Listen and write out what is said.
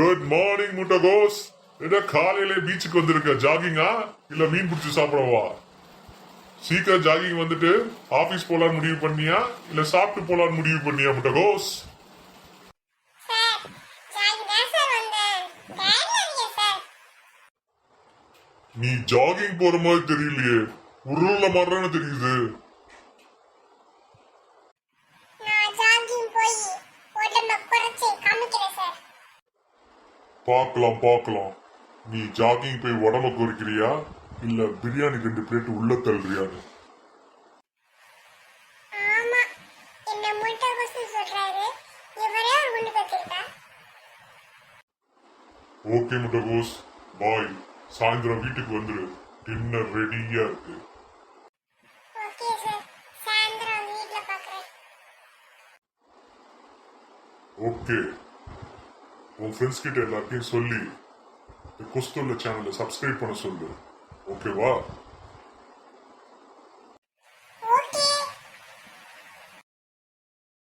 Good morning முட்டகோஸ். என்ன காலையில பீச்சுக்கு வந்திருக்க? ஜாகிங்கா இல்ல மீன் பிடிச்சி சாப்பிடவா? சீக்கிரம் ஜாகிங் வந்துட்டு ஆபீஸ் போலான்னு முடிவு பண்ணியா இல்ல சாப்பிட்டு போலான்னு முடிவு பண்ணியா முட்டகோஸ்? நீ ஜாகிங் போற மாதிரி தெரியலையே, உருள மாறுறான்னு தெரியுது. பார்க்கலாம் பார்க்கலாம். நீ ஜாகிங் போய் உடம்ப குறைக்கிறியா இல்ல பிரியாணி 2 பிளேட் உள்ள தள்ளுறியான்னு. ஓகே முட்டகோஸ், பாய். சாயந்தரம் வீட்டுக்கு வந்துரு, டின்னர் ரெடியா இருக்கு. ஓகே, உன் ஃப்ரெண்ட்ஸ் கிட்ட எல்லாத்தையும் சொல்லி கொஸ்துல்ல சேனலை சப்ஸ்கிரைப் பண்ண சொல்லு. ஓகேவா?